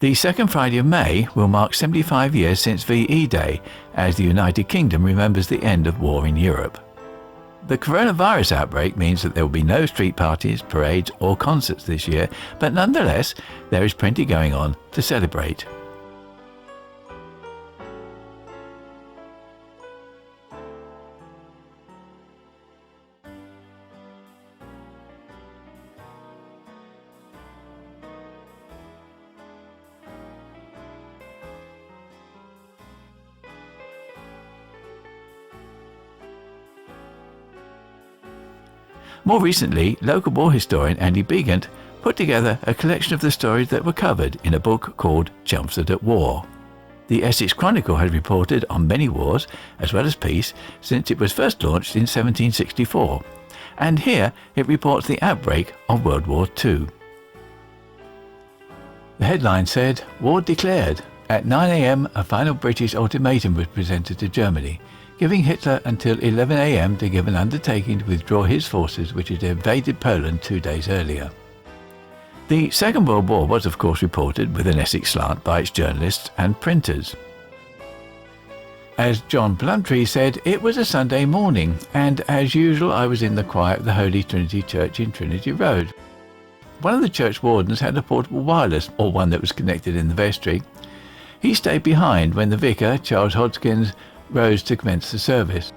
The second Friday of May will mark 75 years since VE Day, as the United Kingdom remembers the end of war in Europe. The coronavirus outbreak means that there will be no street parties, parades or concerts this year, but nonetheless, there is plenty going on to celebrate. More recently, local war historian Andy Begent put together a collection of the stories that were covered in a book called Chelmsford At War. The Essex Chronicle has reported on many wars, as well as peace, since it was first launched in 1764. And here it reports the outbreak of World War II. The headline said, "War declared. At 9 a.m. a final British ultimatum was presented to Germany, giving Hitler until 11 a.m. to give an undertaking to withdraw his forces which had invaded Poland 2 days earlier." The Second World War was of course reported with an Essex slant by its journalists and printers. As John Plumtree said, "It was a Sunday morning, and as usual I was in the choir at the Holy Trinity Church in Trinity Road. One of the church wardens had a portable wireless, or one that was connected in the vestry. He stayed behind when the vicar, Charles Hodgkins, rose to commence the service.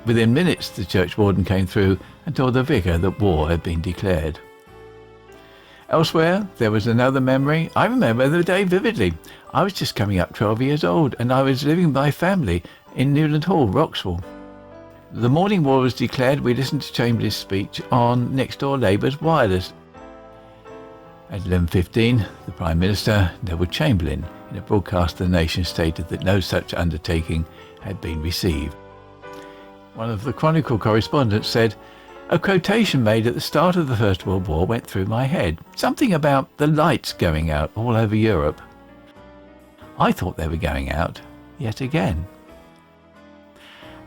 Within minutes the church warden came through and told the vicar that war had been declared." Elsewhere, there was another memory. "I remember the day vividly. I was just coming up 12 years old and I was living with my family in Newland Hall, Wroxall. The morning war was declared. We listened to Chamberlain's speech on next door Labour's wireless. At 11:15, the Prime Minister, Neville Chamberlain, in a broadcast to the nation stated that no such undertaking had been received." One of the Chronicle correspondents said, "A quotation made at the start of the First World War went through my head. Something about the lights going out all over Europe. I thought they were going out yet again."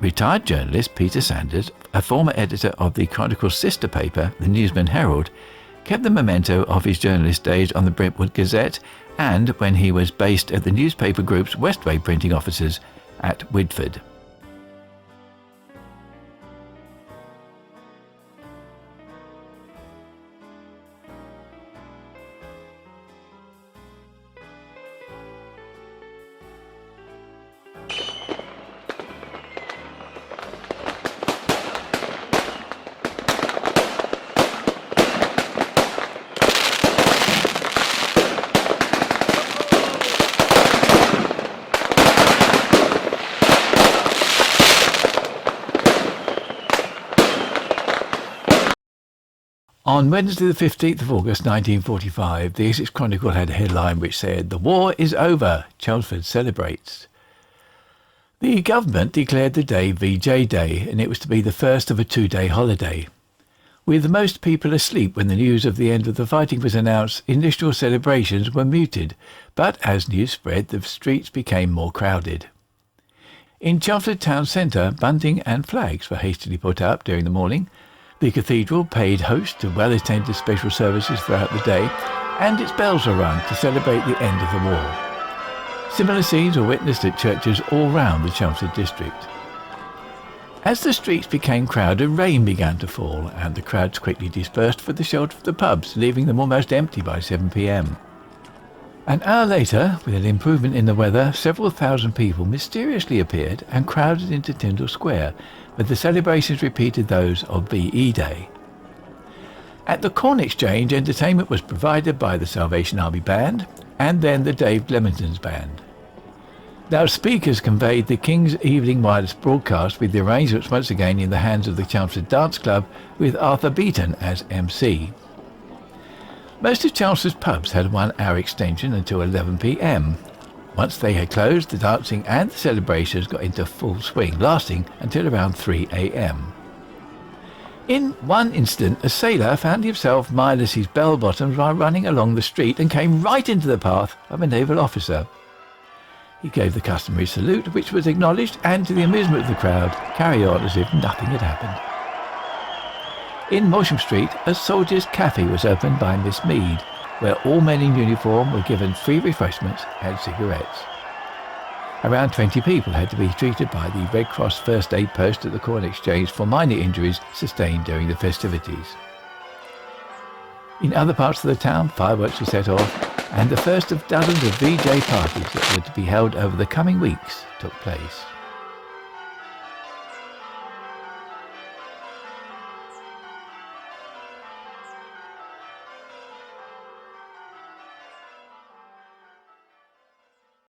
Retired journalist Peter Sanders, a former editor of the Chronicle's sister paper, the Newsman Herald, kept the memento of his journalist days on the Brentwood Gazette and when he was based at the newspaper group's Westway printing offices at Widford. On Wednesday the 15th of August 1945, the Essex Chronicle had a headline which said, "The war is over, Chelmsford celebrates." The government declared the day VJ Day, and it was to be the first of a 2-day holiday. With most people asleep when the news of the end of the fighting was announced, initial celebrations were muted, but as news spread, the streets became more crowded. In Chelmsford town centre, bunting and flags were hastily put up during the morning. The cathedral paid host to well-attended special services throughout the day, and its bells were rung to celebrate the end of the war. Similar scenes were witnessed at churches all round the Chelmsford district. As the streets became crowded, rain began to fall, and the crowds quickly dispersed for the shelter of the pubs, leaving them almost empty by 7 p.m. An hour later, with an improvement in the weather, several thousand people mysteriously appeared and crowded into Tyndall Square, where the celebrations repeated those of VE Day. At the Corn Exchange, entertainment was provided by the Salvation Army Band and then the Dave Leamington's Band. Loudspeakers conveyed the King's Evening Wireless broadcast, with the arrangements once again in the hands of the Chelmsford Dance Club, with Arthur Beaton as MC. Most of Chelmsford's pubs had a 1-hour extension until 11 p.m. Once they had closed, the dancing and the celebrations got into full swing, lasting until around 3 a.m. In one incident, a sailor found himself mindless his bell-bottoms while running along the street and came right into the path of a naval officer. He gave the customary salute, which was acknowledged, and to the amusement of the crowd, carried on as if nothing had happened. In Molsham Street, a soldier's cafe was opened by Miss Mead, where all men in uniform were given free refreshments and cigarettes. Around 20 people had to be treated by the Red Cross first aid post at the Corn Exchange for minor injuries sustained during the festivities. In other parts of the town, fireworks were set off, and the first of dozens of VJ parties that were to be held over the coming weeks took place.